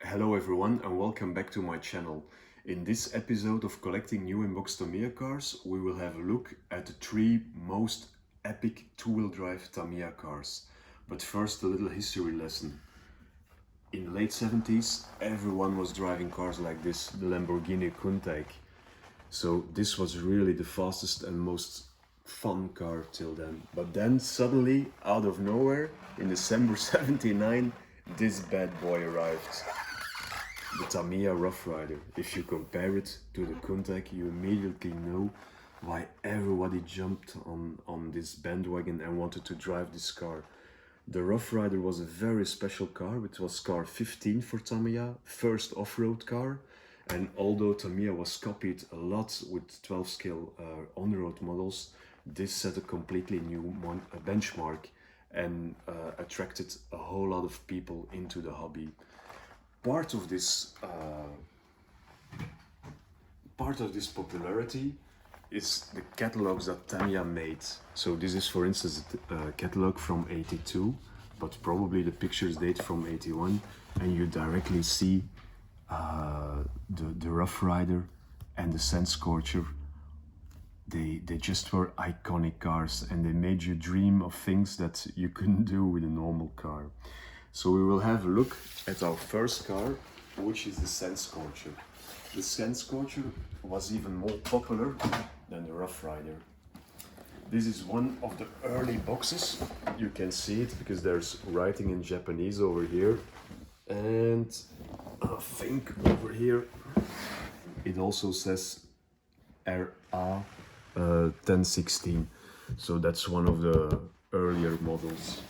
Hello everyone and welcome back to my channel. In this episode of Collecting New and Box Tamiya cars, we will have a look at the 3 most epic two-wheel drive Tamiya cars. But first a little history lesson. In the late 70s everyone was driving cars like this, the Lamborghini Countach. So this was really the fastest and most fun car till then. But then suddenly, out of nowhere, in December 79, this bad boy arrived. The Tamiya Rough Rider. If you compare it to the Countach, you immediately know why everybody jumped on this bandwagon and wanted to drive this car. The Rough Rider was a very special car. It was car 15 for Tamiya, first off-road car. And although Tamiya was copied a lot with 12 scale on-road models, this set a completely new benchmark and attracted a whole lot of people into the hobby. Part of this popularity is the catalogs that Tamiya made. So this is, for instance, a catalog from '82, but probably the pictures date from '81, and you directly see the Rough Rider and the Sand Scorcher. They just were iconic cars, and they made you dream of things that you couldn't do with a normal car. So we will have a look at our first car, which is the Sand Scorcher. The Sand Scorcher was even more popular than the Rough Rider. This is one of the early boxes. You can see it because there's writing in Japanese over here, and I think over here it also says RA 1016. So that's one of the earlier models.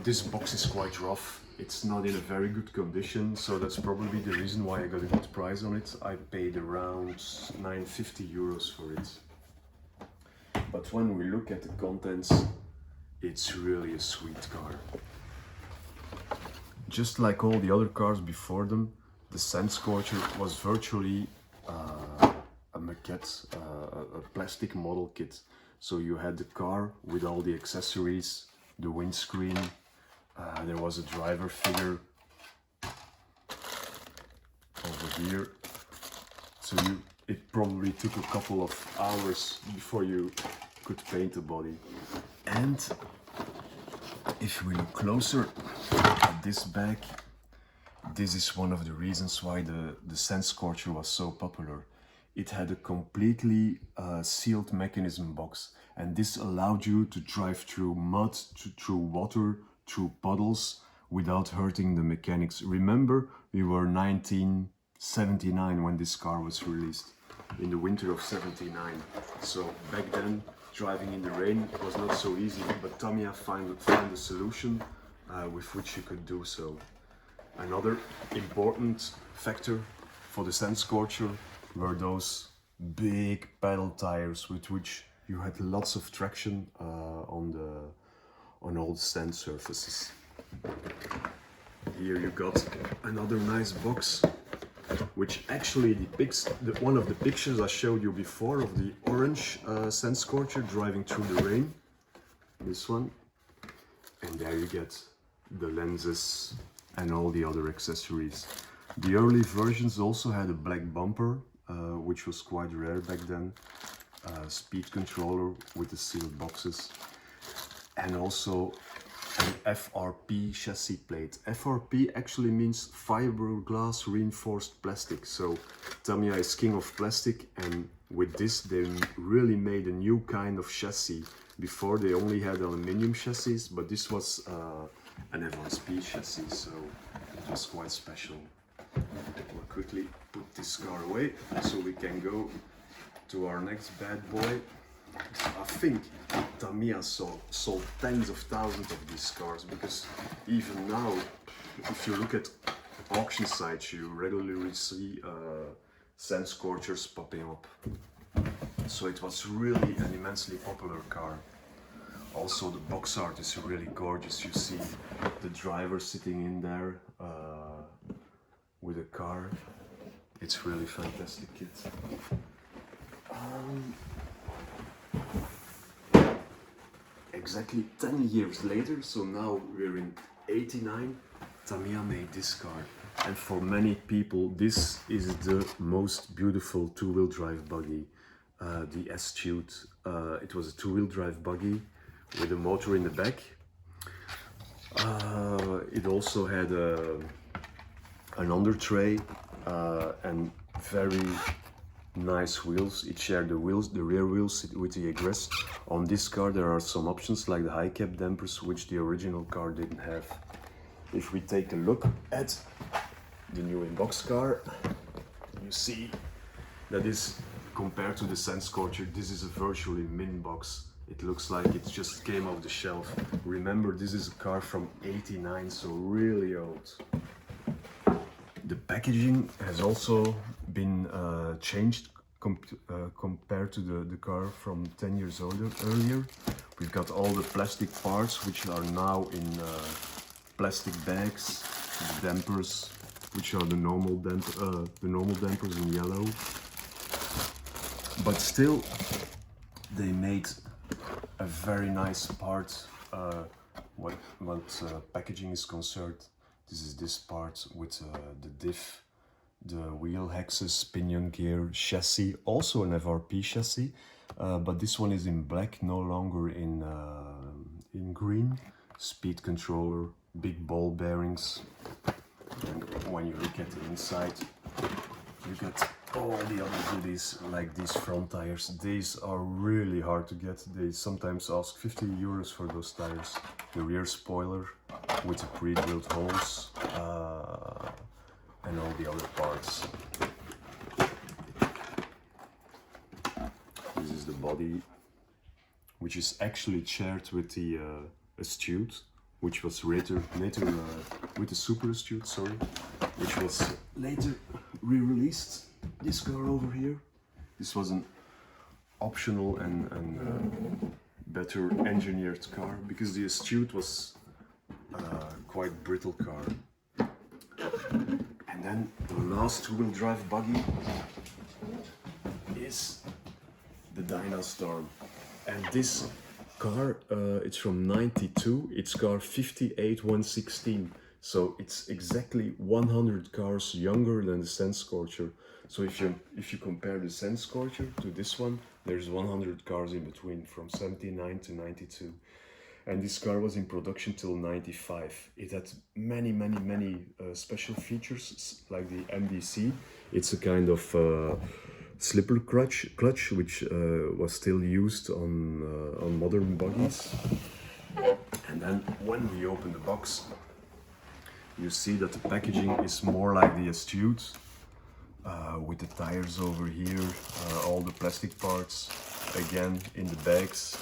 This box is quite rough. It's not in a very good condition, so that's probably the reason why I got a good price on it. I paid around 950 euros for it. But when we look at the contents, it's really a sweet car. Just like all the other cars before them, the Sand Scorcher was virtually a maquette, a plastic model kit. So you had the car with all the accessories, the windscreen, there was a driver figure over here. So it probably took a couple of hours before you could paint the body. And if we look closer at this bag, this is one of the reasons why the Sand Scorcher was so popular. It had a completely sealed mechanism box, and this allowed you to drive through mud, through water, through puddles without hurting the mechanics. Remember, we were 1979 when this car was released, in the winter of '79. So back then, driving in the rain was not so easy, but Tamiya found a solution with which you could do so. Another important factor for the Sand Scorcher were those big pedal tires with which you had lots of traction on all the sand surfaces. Here you got another nice box, which actually depicts one of the pictures I showed you before of the orange Sand Scorcher driving through the rain. This one. And there you get the lenses and all the other accessories. The early versions also had a black bumper, which was quite rare back then. Speed controller with the sealed boxes, and also an FRP chassis plate. FRP actually means fiberglass reinforced plastic. So Tamiya is king of plastic, and with this they really made a new kind of chassis. Before they only had aluminium chassis, but this was an FRP chassis, so it was quite special. We'll quickly put this car away so we can go to our next bad boy. I think Tamiya sold tens of thousands of these cars, because even now, if you look at auction sites, you regularly see Sand Scorchers popping up. So it was really an immensely popular car. Also, the box art is really gorgeous. You see the driver sitting in there with a car. It's really fantastic kit. Exactly 10 years later, so now we're in '89, Tamiya made this car, and for many people this is the most beautiful two-wheel drive buggy, the Astute. It was a two-wheel drive buggy with a motor in the back. It also had an under tray and very nice wheels. It shared the rear wheels with the egress. On this car there are some options like the high cap dampers, which the original car didn't have. If we take a look at the new in-box car, you see that is, compared to the Sand Scorcher, this is a virtually min box. It looks like it just came off the shelf. Remember, this is a car from '89, so really old. The packaging has also been changed compared to the car from 10 years earlier. We've got all the plastic parts, which are now in plastic bags. The dampers, which are the normal dampers in yellow. But still, they made a very nice part. What packaging is concerned, this is this part with the diff, the wheel hexes, pinion gear, chassis, also an FRP chassis, but this one is in black, no longer in green. Speed controller, big ball bearings, and when you look at the inside, you get all the other goodies like these front tires. These are really hard to get. They sometimes ask 50 euros for those tires. The rear spoiler with the pre-drilled holes and all the other parts. This is the body, which is actually shared with the Astute, which was later with the Super Astute, sorry, which was later re-released. This car over here, this was an optional and better engineered car, because the Astute was quite brittle car. And then the last two-wheel drive buggy is the Dyna Storm, and this car, it's from '92. It's car 58116, so it's exactly 100 cars younger than the Sand Scorcher. So if you compare the Sand Scorcher to this one, there's 100 cars in between, from 79 to 92. And this car was in production till '95. It had many special features, like the MDC. It's a kind of slipper clutch, which was still used on modern buggies. And then when we open the box, you see that the packaging is more like the Astute, with the tires over here, all the plastic parts again in the bags,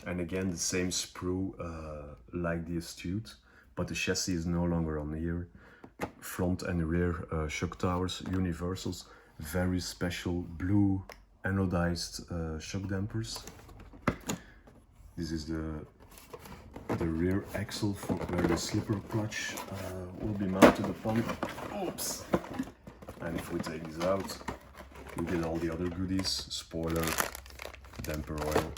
and again the same sprue like the Astute, but the chassis is no longer on here. Front and rear shock towers, universals, very special blue anodized shock dampers. This is the rear axle for where the slipper clutch will be mounted upon. Oops! And if we take this out, we get all the other goodies: spoiler, damper oil,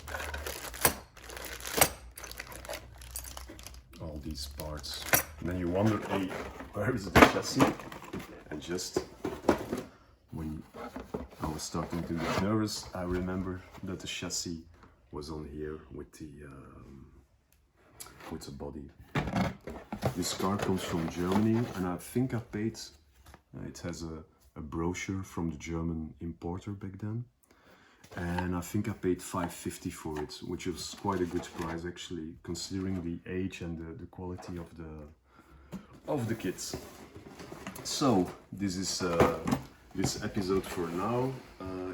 all these parts. And then you wonder, hey, where is the chassis? And just when I was starting to get nervous, I remember that the chassis was on here with the body. This car comes from Germany, and I think I paid, it has a brochure from the German importer back then, and I think I paid 550 for it, which was quite a good price actually, considering the age and the quality of the kits. So this is this episode for now.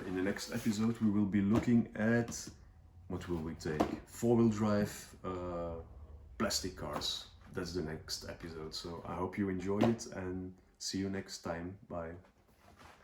In the next episode we will be looking at, what will we take? 4-wheel drive plastic cars. That's the next episode. So I hope you enjoy it, and see you next time. Bye.